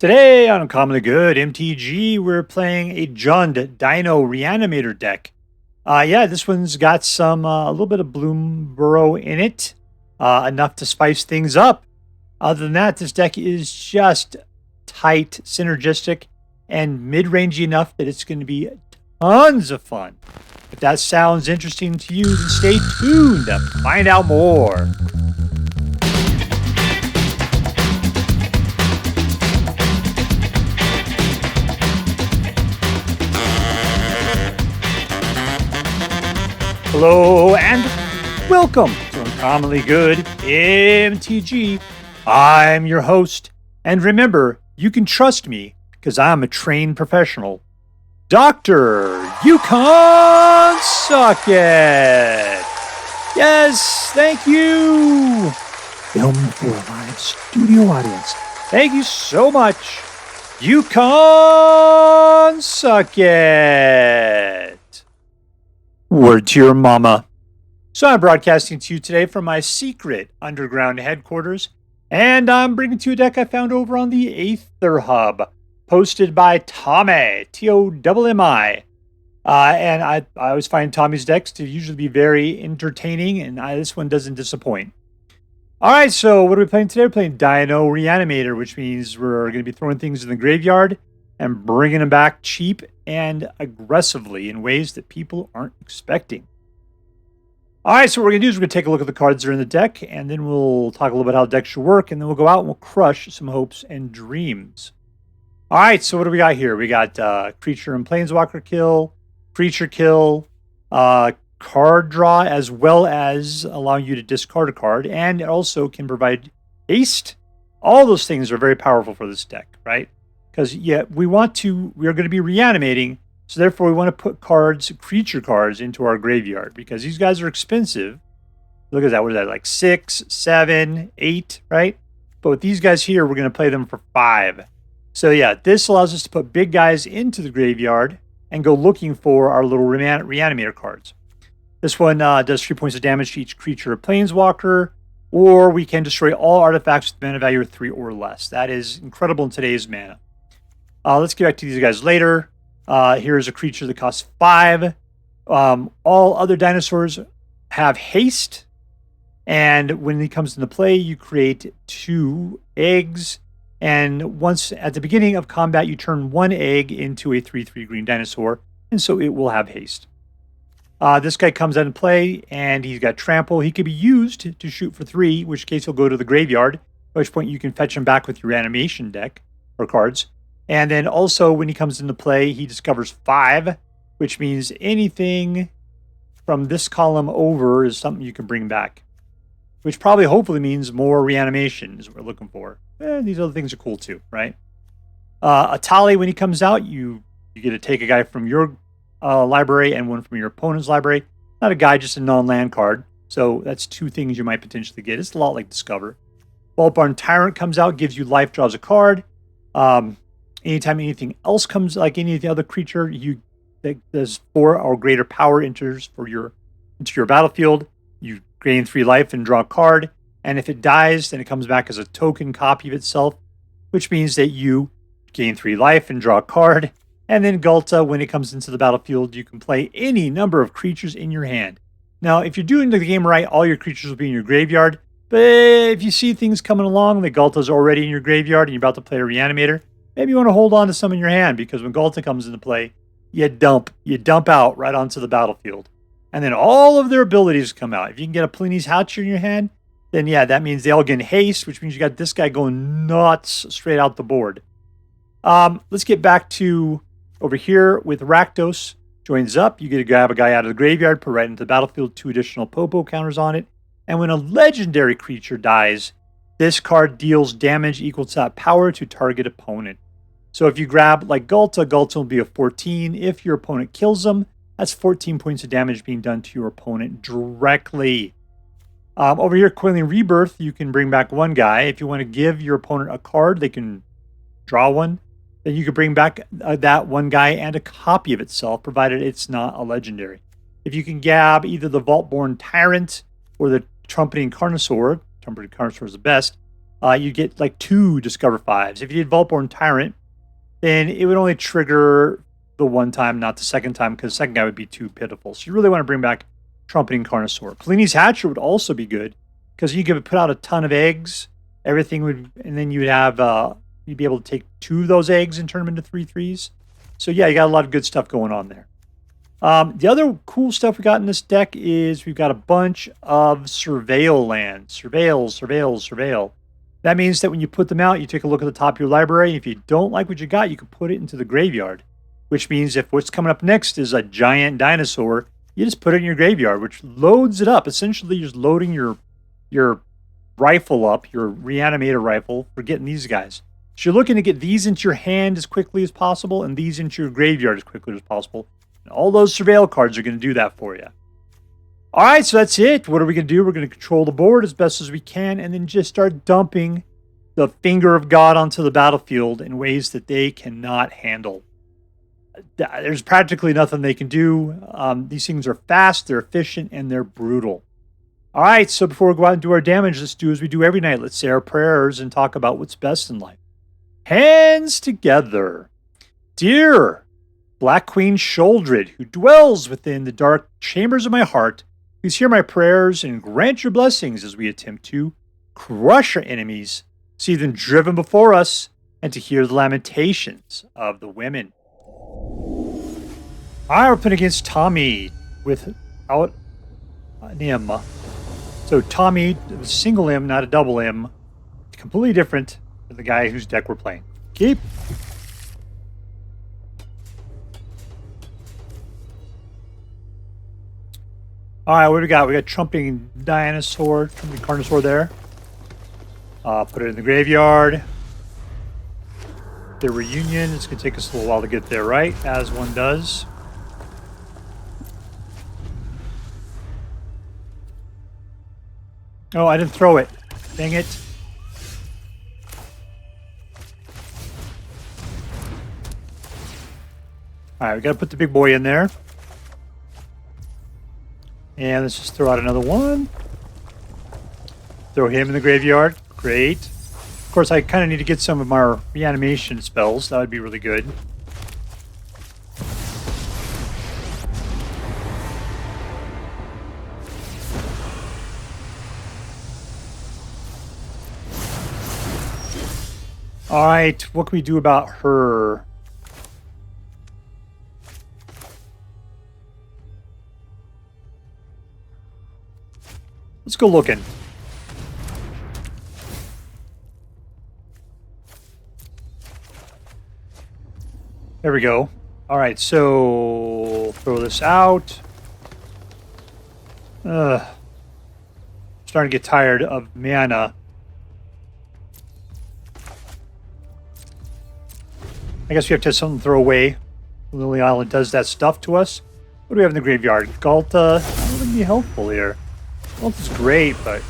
Today on Uncommonly Good MTG, we're playing a Jund Dino Reanimator deck. Yeah, this one's got some a little bit of Bloomburrow in it, enough to spice things up. Other than that, this deck is just tight, synergistic, and mid-rangey enough that it's going to be tons of fun. If that sounds interesting to you, then stay tuned to find out more. Hello and welcome to Uncommonly Good MTG. I'm your host, and remember, you can trust me because I'm a trained professional. Dr. Yukon Socket! Yes, thank you! Filmed for a live studio audience. Thank you so much, Yukon Socket! Word to your mama. So I'm broadcasting to you today from my secret underground headquarters, and I'm bringing to you a deck I found over on the Aether Hub, posted by Tommi, Tommi. And I always find Tommy's decks to usually be very entertaining, and this one doesn't disappoint. All right, so what are we playing today? We're playing Dino Reanimator, which means we're going to be throwing things in the graveyard and bringing them back cheap and aggressively in ways that people aren't expecting. All right, so what we're going to do is we're going to take a look at the cards that are in the deck, and then we'll talk a little bit how the deck should work, and then we'll go out and we'll crush some hopes and dreams. All right, so what do we got here? We got creature and planeswalker kill, creature kill, card draw, as well as allowing you to discard a card, and it also can provide haste. All those things are very powerful for this deck, right? Because, yeah, we are going to be reanimating, so therefore we want to put creature cards into our graveyard, because these guys are expensive. Look at that, what is that, like 6, 7, 8, right? But with these guys here, we're going to play them for 5. So yeah, this allows us to put big guys into the graveyard and go looking for our little reanimator cards. This one does 3 points of damage to each creature or planeswalker, or we can destroy all artifacts with mana value of 3 or less. That is incredible in today's mana. Let's get back to these guys later. Here's a creature that costs 5. All other dinosaurs have haste. And when he comes into play, you create 2 eggs. And once at the beginning of combat, you turn 1 egg into a 3/3 green dinosaur. And so it will have haste. This guy comes out and play, and he's got trample. He could be used to shoot for 3, in which case he'll go to the graveyard, at which point you can fetch him back with your animation deck or cards. And then also, when he comes into play, he discovers 5, which means anything from this column over is something you can bring back, which probably hopefully means more reanimation is what we're looking for. These other things are cool too, right? Etali, when he comes out, you get to take a guy from your library and one from your opponent's library. Not a guy, just a non-land card. So that's 2 things you might potentially get. It's a lot like Discover. Vaultborn Tyrant comes out, gives you life, draws a card. Anytime anything else comes, like any of the other creature, that does 4 or greater power enters into your battlefield. You gain 3 life and draw a card. And if it dies, then it comes back as a token copy of itself, which means that you gain 3 life and draw a card. And then Ghalta, when it comes into the battlefield, you can play any number of creatures in your hand. Now, if you're doing the game right, all your creatures will be in your graveyard. But if you see things coming along, the Ghalta's already in your graveyard and you're about to play a Reanimator, maybe you want to hold on to some in your hand, because when Ghalta comes into play, you dump out right onto the battlefield. And then all of their abilities come out. If you can get a Pliny's Hatcher in your hand, then yeah, that means they all get haste, which means you got this guy going nuts straight out the board. Let's get back to over here with Rakdos Joins Up. You get to grab a guy out of the graveyard, put right into the battlefield, 2 additional Popo counters on it. And when a legendary creature dies, this card deals damage equal to that power to target opponent. So if you grab like Ghalta will be a 14. If your opponent kills them, that's 14 points of damage being done to your opponent directly. Over here, Coiling Rebirth, you can bring back 1 guy. If you want to give your opponent a card, they can draw 1. Then you can bring back that 1 guy and a copy of itself, provided it's not a legendary. If you can grab either the Vaultborn Tyrant or the Trumpeting Carnosaur, Trumpeting Carnosaur is the best, you get like 2 Discover 5s. If you did Vaultborn Tyrant, then it would only trigger the one time, not the second time, because the second guy would be too pitiful. So you really want to bring back Trumpeting Carnosaur. Palani's Hatcher would also be good, because you could put out a ton of eggs. Everything would, and then you'd have, you'd be able to take 2 of those eggs and turn them into 3/3s. So yeah, you got a lot of good stuff going on there. The other cool stuff we got in this deck is we've got a bunch of Surveil lands. Surveil. That means that when you put them out, you take a look at the top of your library. If you don't like what you got, you can put it into the graveyard. Which means if what's coming up next is a giant dinosaur, you just put it in your graveyard, which loads it up. Essentially, you're just loading your rifle up, your Reanimator rifle, for getting these guys. So you're looking to get these into your hand as quickly as possible and these into your graveyard as quickly as possible. And all those Surveil cards are going to do that for you. All right, so that's it. What are we going to do? We're going to control the board as best as we can and then just start dumping the finger of God onto the battlefield in ways that they cannot handle. There's practically nothing they can do. These things are fast, they're efficient, and they're brutal. All right, so before we go out and do our damage, let's do as we do every night. Let's say our prayers and talk about what's best in life. Hands together. Dear Black Queen Sholdred, who dwells within the dark chambers of my heart, please hear my prayers and grant your blessings as we attempt to crush our enemies, see them driven before us, and to hear the lamentations of the women. We're playing against Tommi without an M. So Tommi, a single M, not a double M. Completely different than the guy whose deck we're playing. Keep. All right, what do we got? We got Trumpeting Carnosaur there. Put it in the graveyard. The reunion. It's going to take us a little while to get there, right? As one does. Oh, I didn't throw it. Dang it. All right, we got to put the big boy in there. And let's just throw out another one. Throw him in the graveyard. Great. Of course, I kind of need to get some of our reanimation spells. That would be really good. All right, what can we do about her? Let's go looking. There we go. All right, so throw this out. Starting to get tired of mana. I guess we have to have something to throw away. Lily Island does that stuff to us. What do we have in the graveyard? Ghalta. That wouldn't be helpful here. Ghalta's great, but...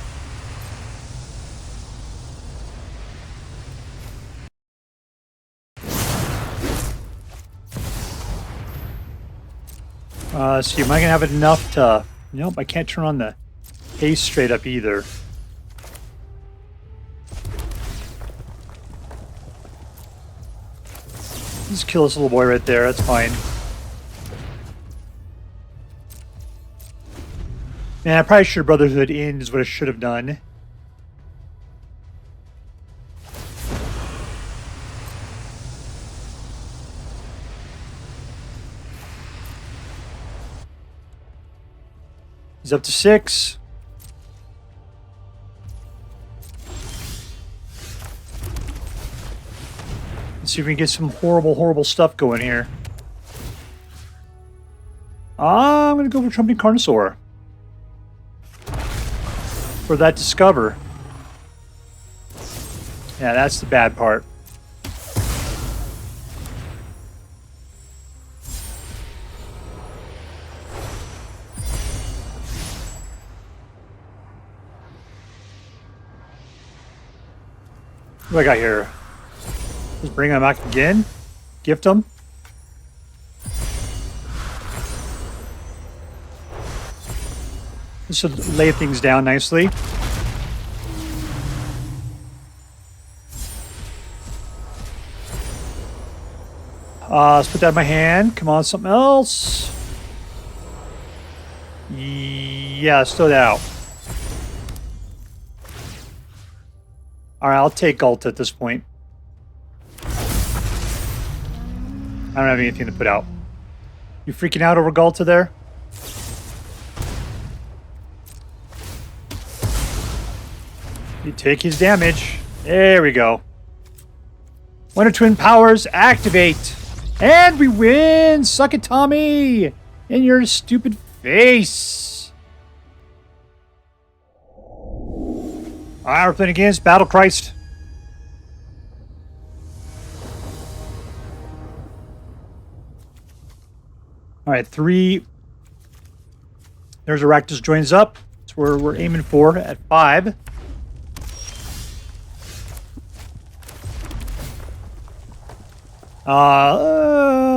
let's see, am I going to have enough to... Nope, I can't turn on the haste straight up either. Just kill this little boy right there, that's fine. Man, I probably should have Brotherhood in, is what I should have done. He's up to 6. Let's see if we can get some horrible stuff going here. I'm going to go for Trumpeting Carnosaur. For that discover. Yeah, that's the bad part. What do I got here? Just bring them back again. Gift them. This should lay things down nicely. Let's put that in my hand. Come on, something else. Yeah, let's throw that out. Alright, I'll take Ghalta at this point. I don't have anything to put out. You freaking out over Ghalta there? You take his damage. There we go. Wonder Twin powers activate. And we win! Suck it, Tommi! In your stupid face! Alright, we're playing against BattleChrist. Alright, 3. There's a Rakdos Joins Up. That's where we're aiming for at 5.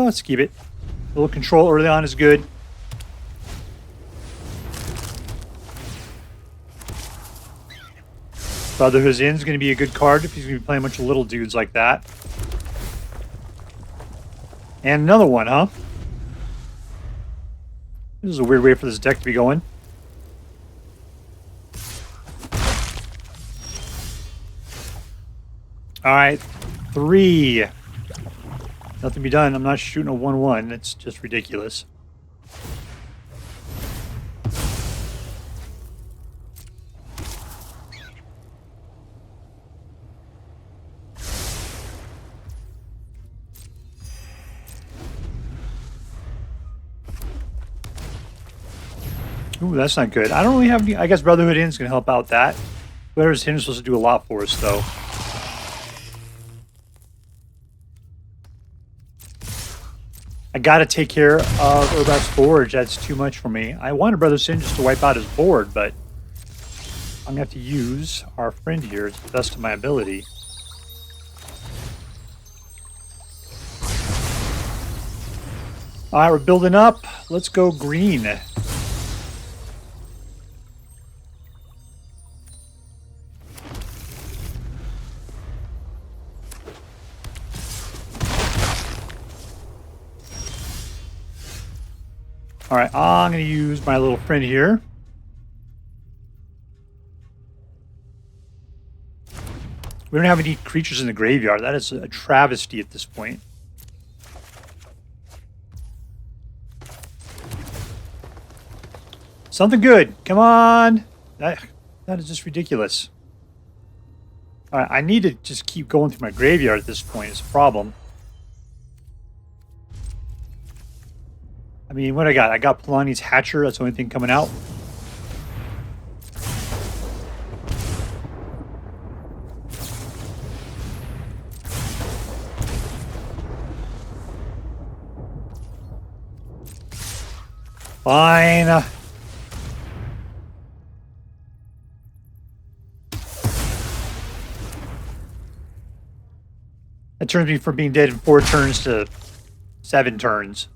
Let's keep it. A little control early on is good. Brotherhood's in is going to be a good card if he's going to be playing a bunch of little dudes like that. And another one, huh? This is a weird way for this deck to be going. Alright, 3. Nothing to be done. I'm not shooting a 1-1. It's just ridiculous. Ooh, that's not good. I don't really have any... I guess Brotherhood in is going to help out that. Whoever's him is supposed to do a lot for us, though. I gotta take care of Urbat's Forge. That's too much for me. I wanted Brother Sin just to wipe out his board, but I'm gonna have to use our friend here to the best of my ability. Alright, we're building up. Let's go green. Alright, I'm going to use my little friend here. We don't have any creatures in the graveyard. That is a travesty at this point. Something good. Come on. That is just ridiculous. Alright, I need to just keep going through my graveyard at this point. It's a problem. I mean, what I got? I got Palani's Hatcher. That's the only thing coming out. Fine. That turns me from being dead in 4 turns to 7 turns.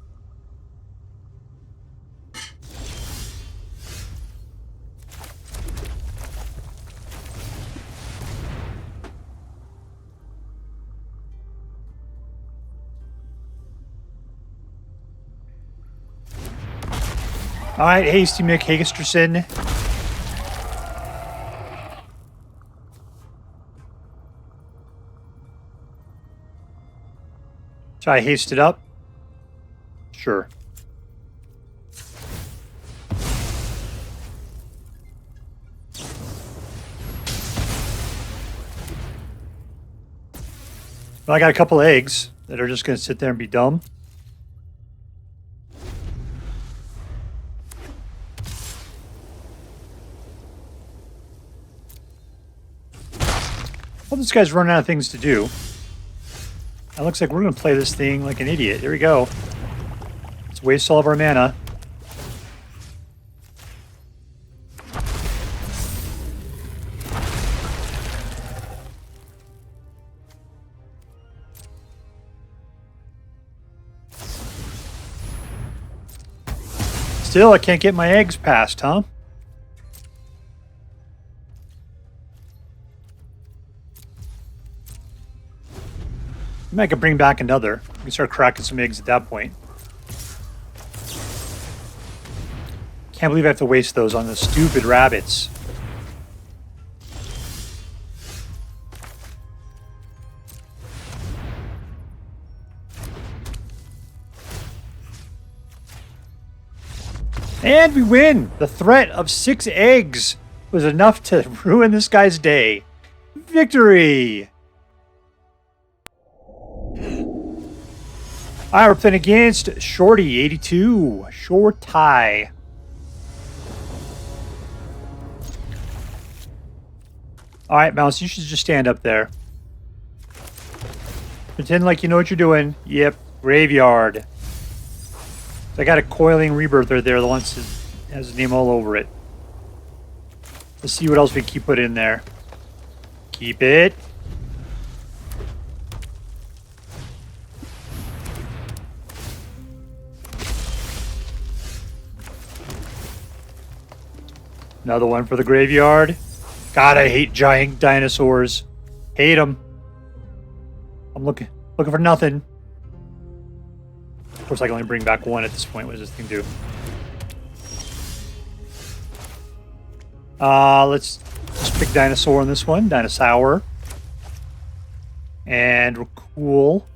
Alright, Hasty Mick Hagesterson. Should I haste it up? Sure. Well, I got a couple eggs that are just going to sit there and be dumb. Well, this guy's running out of things to do. It looks like we're going to play this thing like an idiot. Here we go. Let's waste all of our mana. Still, I can't get my eggs past, huh? Maybe I could bring back another. We can start cracking some eggs at that point. Can't believe I have to waste those on the stupid rabbits. And we win! The threat of 6 eggs was enough to ruin this guy's day. Victory! Alright, we're playing against Shorty, 82. Short tie. Alright, Mouse, you should just stand up there. Pretend like you know what you're doing. Yep, graveyard. So I got a Coiling Rebirth right there. The one that has his name all over it. Let's see what else we can put in there. Keep it. Another one for the graveyard. God, I hate giant dinosaurs. Hate them. I'm looking for nothing. Of course, I can only bring back one at this point. What does this thing do? Let's just pick dinosaur on this one. Dinosaur. And we're cool.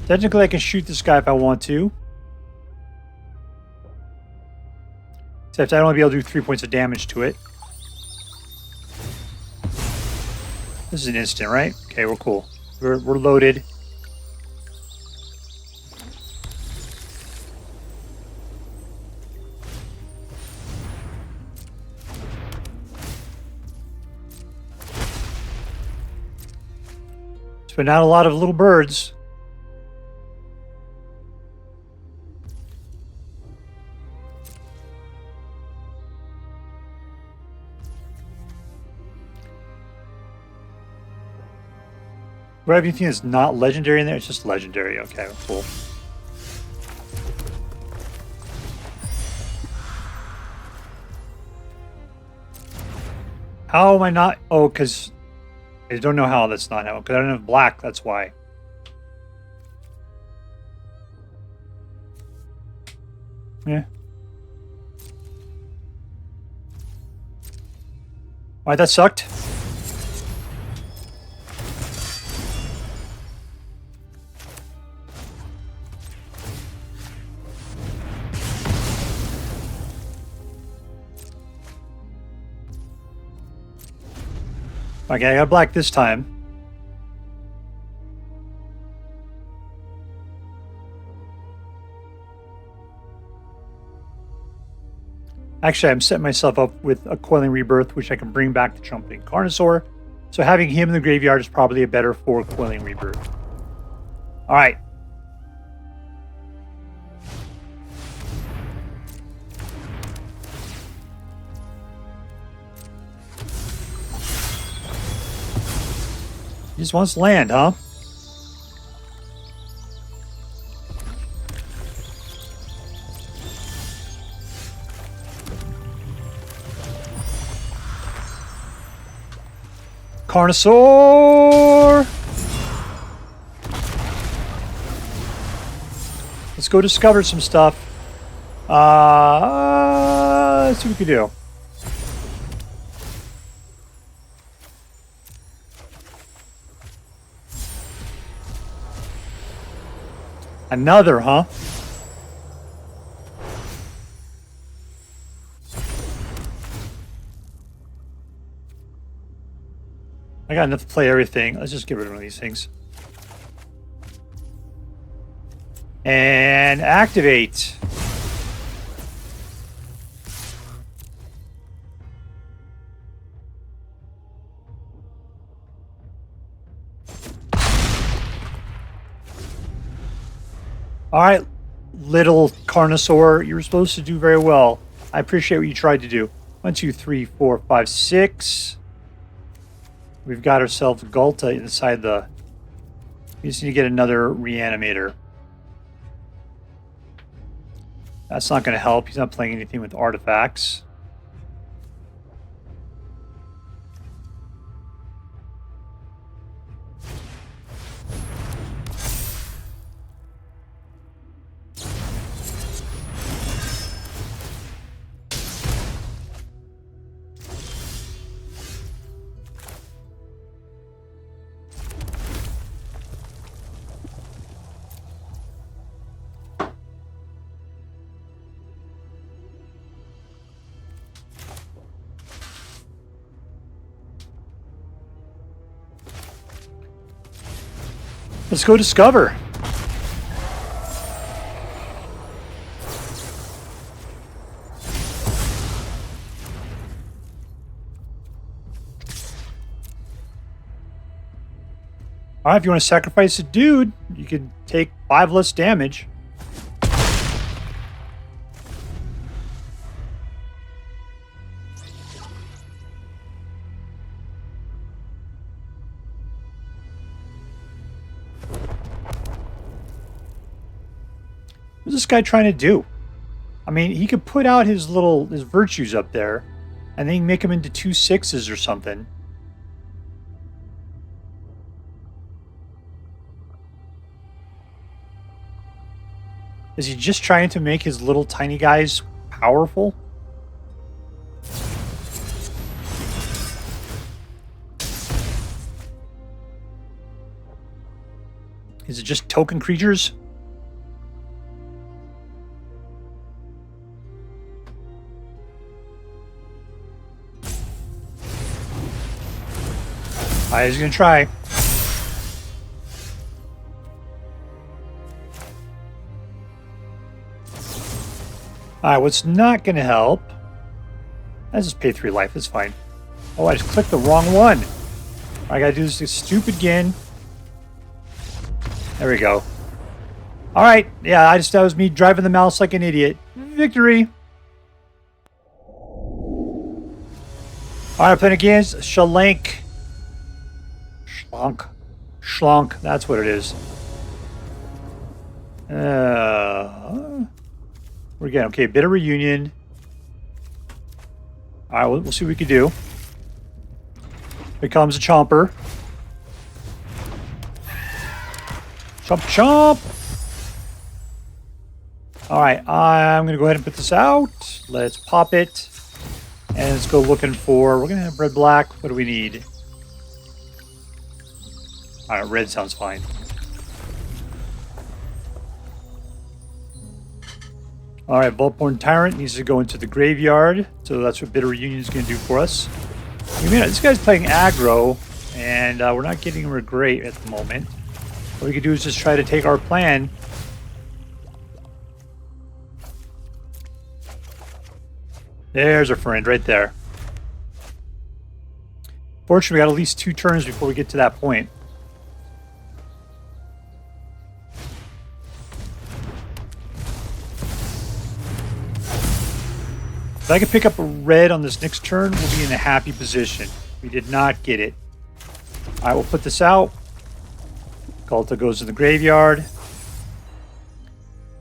Technically, I can shoot this guy if I want to. Except I don't want to be able to do 3 points of damage to it. This is an instant, right? Okay, we're cool. We're loaded. But not a lot of little birds. Do I have anything that's not legendary in there? It's just legendary. Okay, cool. How am I not? Oh, because I don't know how that's not how. Because I don't have black, that's why. Yeah. Why that sucked? Okay, I got black this time. Actually, I'm setting myself up with a Coiling Rebirth, which I can bring back to Trumpeting Carnosaur. So having him in the graveyard is probably a better for Coiling Rebirth. Alright. He just wants land, huh? Carnosaur! Let's go discover some stuff. Let's see what we can do. Another, huh? I got enough to play everything. Let's just get rid of one of these things. And activate. All right, little Carnosaur, you were supposed to do very well. I appreciate what you tried to do. 1, 2, 3, 4, 5, 6. We've got ourselves Ghalta inside the... We just need to get another Reanimator. That's not going to help. He's not playing anything with artifacts. Let's go discover. Alright, if you want to sacrifice a dude, you can take 5 less damage. What's this guy trying to do? I mean, he could put out his virtues up there, and then make them into 2 6s or something. Is he just trying to make his little tiny guys powerful? Is it just token creatures? He's gonna try. Alright, what's not gonna help? Let's just pay 3 life, that's fine. Oh, I just clicked the wrong one. I gotta do this stupid again. There we go. Alright, yeah, that was me driving the mouse like an idiot. Victory! Alright, playing against Shlank. Shlank, that's what it is. We're getting, okay, bit of reunion. Alright, we'll see what we can do. Here comes a chomper. Chomp, chomp! Alright, I'm going to go ahead and put this out. Let's pop it. And let's go looking for, we're going to have red, black. What do we need? Alright, red sounds fine. Alright, Vaultborn Tyrant needs to go into the graveyard. So that's what Bitter Reunion is going to do for us. I mean, this guy's playing aggro, and we're not getting him great at the moment. What we could do is just try to take our plan. There's our friend right there. Fortunately, we got at least 2 turns before we get to that point. If I can pick up a red on this next turn, we'll be in a happy position. We did not get it. Alright, we'll put this out. Ghalta goes to the graveyard.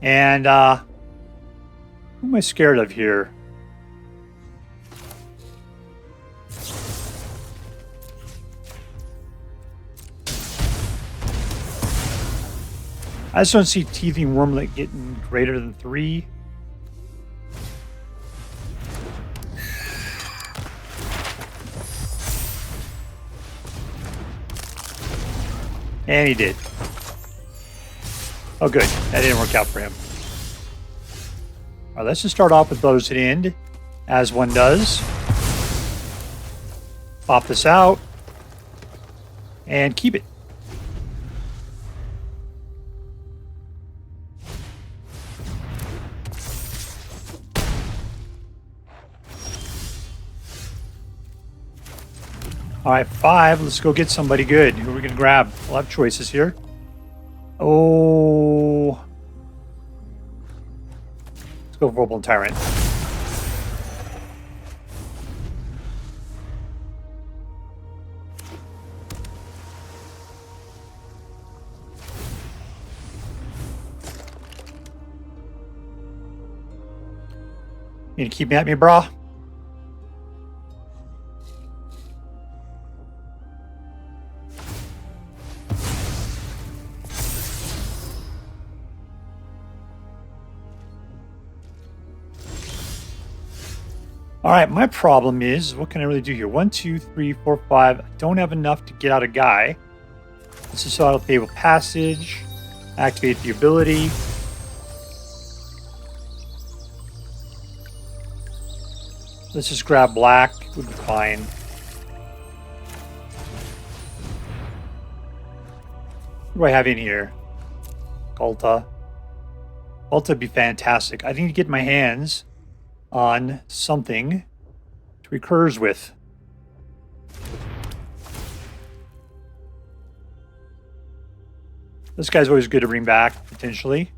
And, who am I scared of here? I just don't see Teething Wormlet getting greater than 3. And he did. Oh, good. That didn't work out for him. All right, let's just start off with Brothers at End, as one does. Pop this out. And keep it. All right, 5. Let's go get somebody good. Who are we going to grab? We'll have choices here. Oh. Let's go Vaultborn Tyrant. You gonna keep at me, brah? All right, my problem is, what can I really do here? 1, 2, 3, 4, 5. I don't have enough to get out a guy. Let's just auto Fabled Passage. Activate the ability. Let's just grab black. Would be fine. What do I have in here? Ghalta. Ghalta would be fantastic. I need to get my hands on something to recurs with. This guy's always good to bring back, potentially.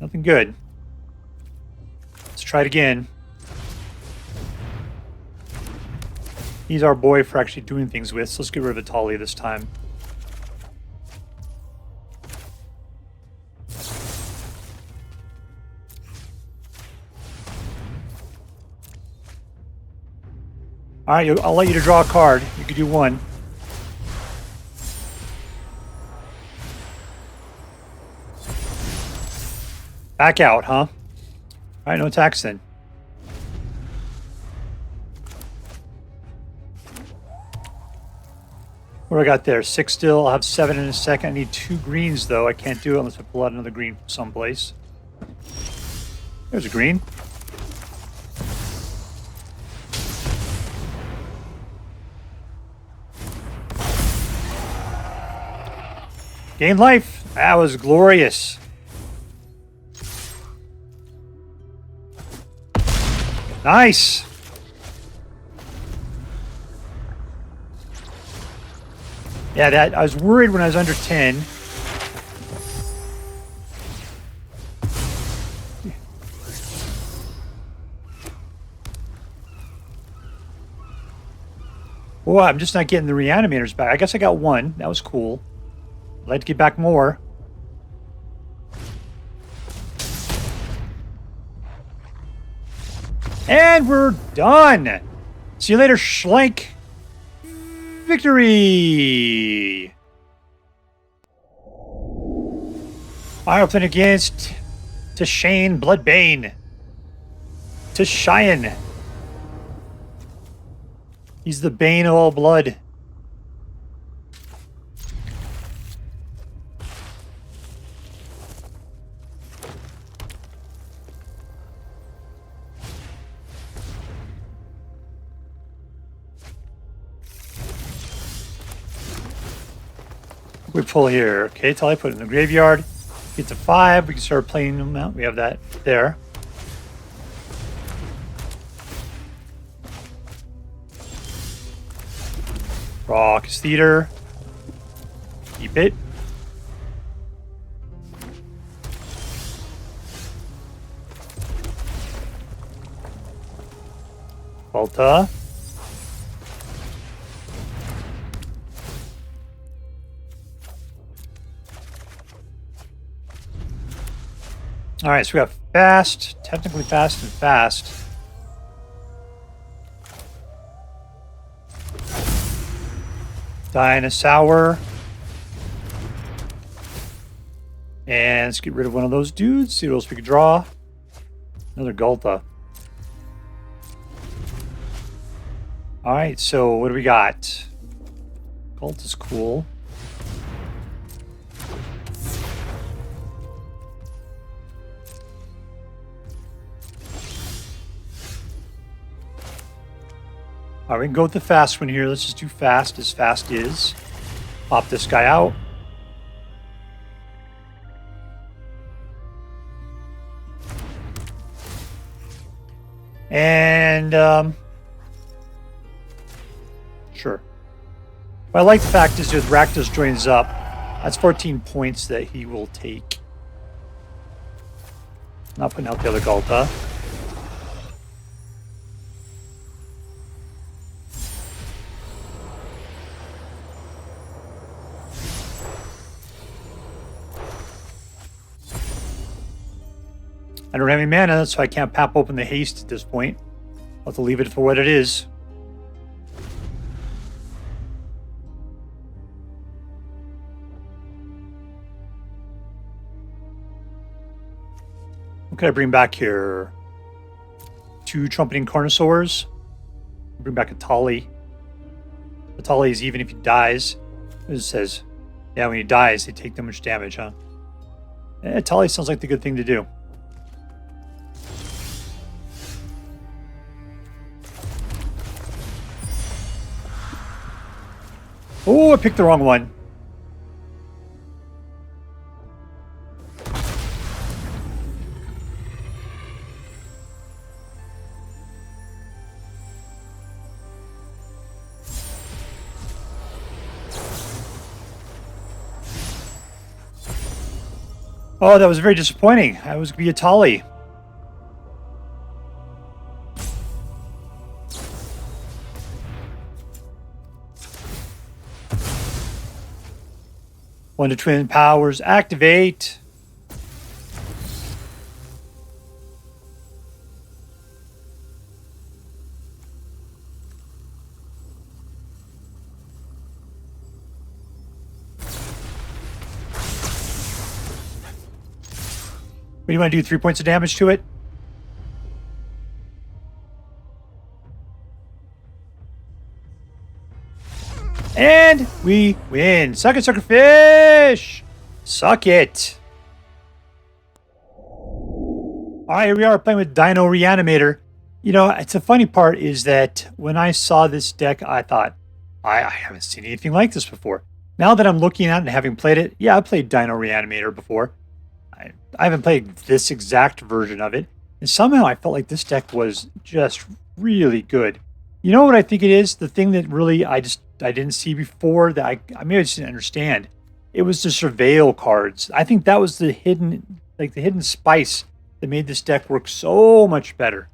Nothing good. Let's try it again. He's our boy for actually doing things with, so let's get rid of Etali this time. Alright, I'll let you to draw a card. You could do one. Back out, huh? Alright, no attacks then. What do I got there? 6 still. I'll have 7 in a second. I need 2 greens, though. I can't do it unless I pull out another green from someplace. There's a green. Gain life. That was glorious. Nice. Yeah, that I was worried when I was under 10. Oh, I'm just not getting the Reanimators back. I guess I got one. That was cool. I'd like to get back more. And we're done. See you later, Shlank. Victory! I'm playing against Teshian Bloodbane. Teshian. He's the bane of all blood. We pull here. Okay, till I put it in the graveyard. Get to 5. We can start playing them out. We have that there. Raucous Theater. Keep it. Ghalta. Alright, so we got fast, technically fast and fast. Dinosaur. And let's get rid of one of those dudes. See what else we can draw. Another Ghalta. Alright, so what do we got? Ghalta's cool. Alright, we can go with the fast one here. Let's just do fast as fast is. Pop this guy out. And, sure. What I like the fact is with Rakdos Joins Up, that's 14 points that he will take. Not putting out the other Ghalta. I don't have any mana, so I can't pop open the haste at this point. I'll have to leave it for what it is. What can I bring back here? 2 Trumpeting Carnosaurs. Bring back Etali. Etali is even if he dies. It says, yeah, when he dies, they take that much damage, huh? Etali sounds like the good thing to do. Oh, I picked the wrong one. Oh, that was very disappointing. I was going to be Etali. One to twin powers activate. What do you want to do? 3 points of damage to it? And we win. Suck it, sucker fish! Suck it. Alright, here we are playing with Dino Reanimator. You know, it's a funny part is that when I saw this deck, I thought, I haven't seen anything like this before. Now that I'm looking at it and having played it, yeah, I played Dino Reanimator before. I haven't played this exact version of it. And somehow I felt like this deck was just really good. You know what I think it is? The thing that really I didn't see before that I maybe I just didn't understand. It was the surveil cards. I think that was the hidden spice that made this deck work so much better.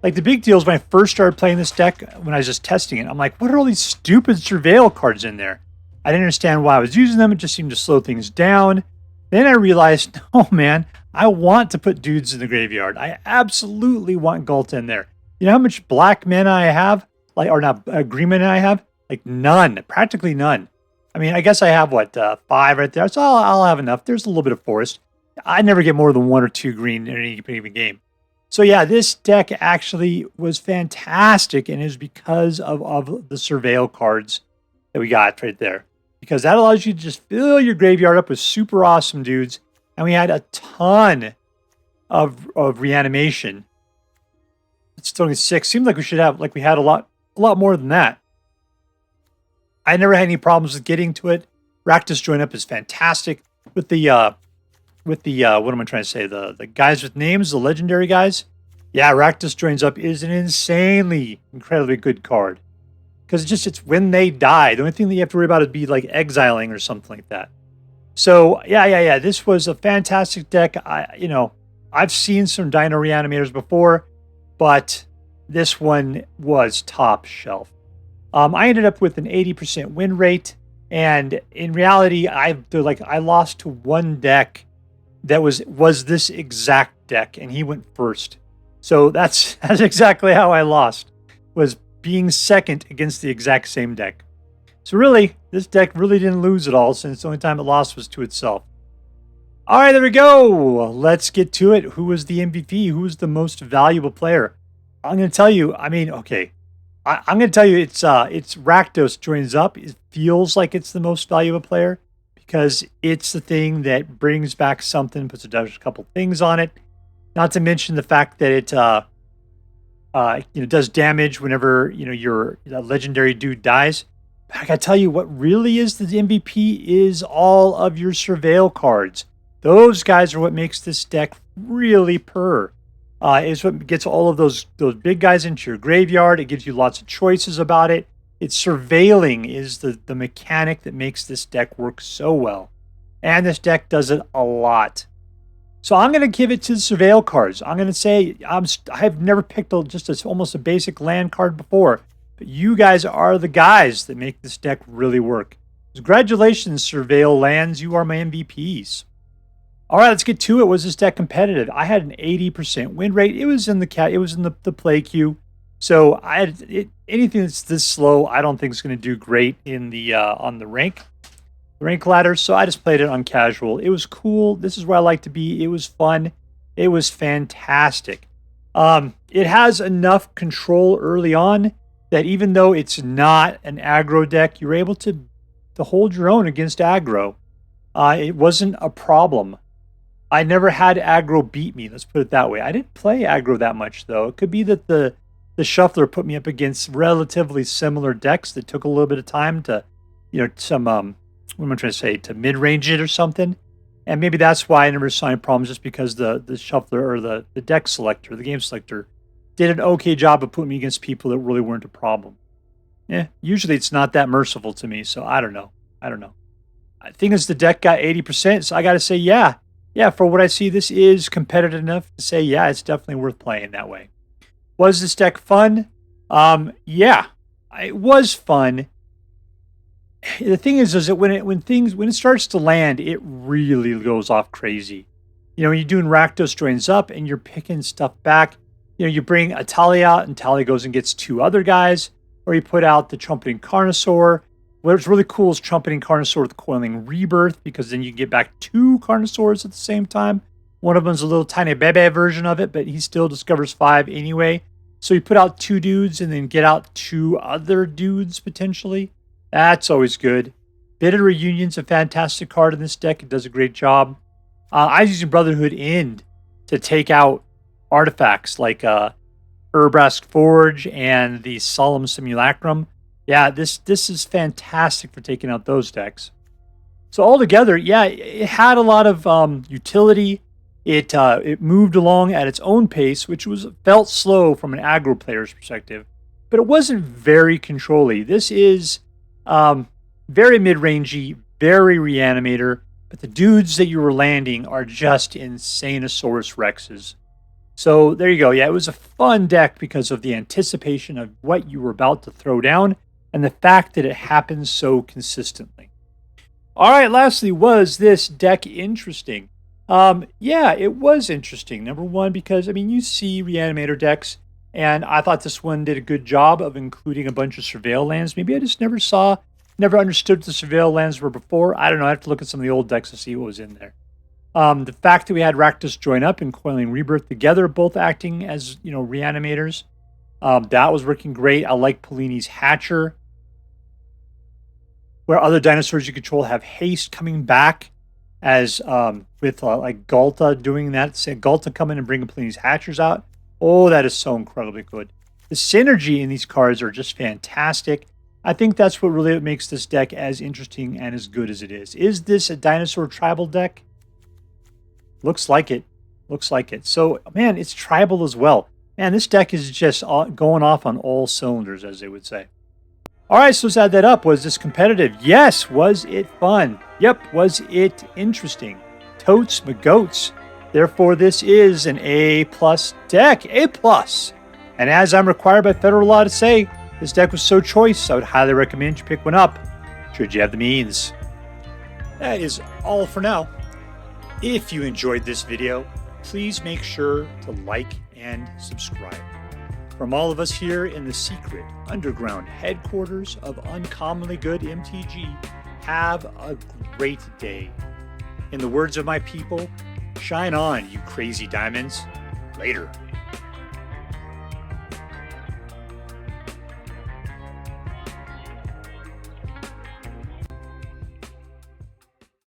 Like the big deal is when I first started playing this deck, when I was just testing it, I'm like, what are all these stupid surveil cards in there? I didn't understand why I was using them. It just seemed to slow things down. Then I realized, oh man, I want to put dudes in the graveyard. I absolutely want Ghalta in there. You know how much black mana I have? Like, or not, green mana I have? Like none, practically none. I mean, I guess I have, what, 5 right there. So I'll have enough. There's a little bit of forest. I never get more than 1 or 2 green in any given game. So yeah, this deck actually was fantastic, and it was because of the surveil cards that we got right there. Because that allows you to just fill your graveyard up with super awesome dudes. And we had a ton of reanimation. It's only 6. Seems like we should have, like we had a lot more than that. I never had any problems with getting to it. Rakdos Joins Up is fantastic. With the what am I trying to say? The guys with names, the legendary guys. Yeah, Rakdos Joins Up is an incredibly good card. Because it's when they die. The only thing that you have to worry about is be like exiling or something like that. So yeah. This was a fantastic deck. I've seen some Dino Reanimators before, but this one was top shelf. I ended up with an 80% win rate, and in reality, I lost to one deck that was this exact deck, and he went first. So that's exactly how I lost. Was being second against the exact same deck. So really, this deck really didn't lose at all, since the only time it lost was to itself. All right, there we go. Let's get to it. Who was the MVP? Who was the most valuable player? I'm going to tell you. I mean, okay. I'm going to tell you it's Rakdos Joins Up. It feels like it's the most valuable player because it's the thing that brings back something, puts a couple things on it. Not to mention the fact that it does damage whenever your legendary dude dies. But I gotta tell you, what really is the MVP is all of your surveil cards. Those guys are what makes this deck really purr. Is what gets all of those big guys into your graveyard. It gives you lots of choices about it. It's surveilling is the mechanic that makes this deck work so well. And this deck does it a lot. So I'm going to give it to the surveil cards. I'm going to say I've never picked almost a basic land card before. But you guys are the guys that make this deck really work. Congratulations, surveil lands. You are my MVPs. All right, let's get to it. Was this deck competitive? I had an 80% win rate. It was in the play queue. So anything that's this slow, I don't think is going to do great in the on the rank ladder. So I just played it on casual. It was cool. This is where I like to be. It was fun. It was fantastic. It has enough control early on that even though it's not an aggro deck, you're able to hold your own against aggro. It wasn't a problem. I never had aggro beat me. Let's put it that way. I didn't play aggro that much, though. It could be that the shuffler put me up against relatively similar decks that took a little bit of time to, some, what am I trying to say, to mid-range it or something. And maybe that's why I never saw any problems, just because the shuffler or the deck selector, the game selector, did an okay job of putting me against people that really weren't a problem. Usually it's not that merciful to me, so I don't know. I think as the deck got 80%, so I got to say, yeah, yeah, for what I see, this is competitive enough to say, yeah, it's definitely worth playing that way. Was this deck fun? Yeah, it was fun. The thing is that when it starts to land, it really goes off crazy. You know, when you're doing Rakdos Joins Up and you're picking stuff back, you know, you bring Etali out and Etali goes and gets 2 other guys, or you put out the Trumpeting Carnosaur. What's really cool is Trumpeting Carnosaur with Coiling Rebirth, because then you can get back 2 Carnosaurs at the same time. One of them's a little tiny bebe version of it, but he still discovers 5 anyway. So you put out 2 dudes and then get out 2 other dudes potentially. That's always good. Bit of Reunion's a fantastic card in this deck. It does a great job. I was using Brotherhood End to take out artifacts like Urbrask Forge and the Solemn Simulacrum. Yeah, this is fantastic for taking out those decks. So altogether, yeah, it had a lot of utility. It moved along at its own pace, which felt slow from an aggro player's perspective, but it wasn't very control-y. This is very mid-rangey, very Reanimator, but the dudes that you were landing are just Insanosaurus Rexes. So there you go. Yeah, it was a fun deck because of the anticipation of what you were about to throw down and the fact that it happens so consistently. All right, lastly, was this deck interesting? Yeah, it was interesting. Number one, because, I mean, you see Reanimator decks, and I thought this one did a good job of including a bunch of Surveil lands. Maybe I just never understood what the Surveil lands were before. I don't know. I have to look at some of the old decks to see what was in there. The fact that we had Rakdos Join Up and Coiling Rebirth together, both acting as, you know, Reanimators, that was working great. I like Palani's Hatcher, where other dinosaurs you control have haste coming back, as with like Ghalta doing that. Say Ghalta come in and bring Palani's Hatchers out. Oh, that is so incredibly good. The synergy in these cards are just fantastic. I think that's what really makes this deck as interesting and as good as it is. Is this a dinosaur tribal deck? Looks like it. Looks like it. So, man, it's tribal as well. Man, this deck is just going off on all cylinders, as they would say. All right, so let's add that up. Was this competitive? Yes. Was it fun? Yep. Was it interesting? Totes magoats. Therefore, this is an A+ deck. A+. And as I'm required by federal law to say, this deck was so choice, I would highly recommend you pick one up, should you have the means. That is all for now. If you enjoyed this video, please make sure to like and subscribe. From all of us here in the secret underground headquarters of Uncommonly Good MTG, have a great day. In the words of my people, shine on, you crazy diamonds. Later.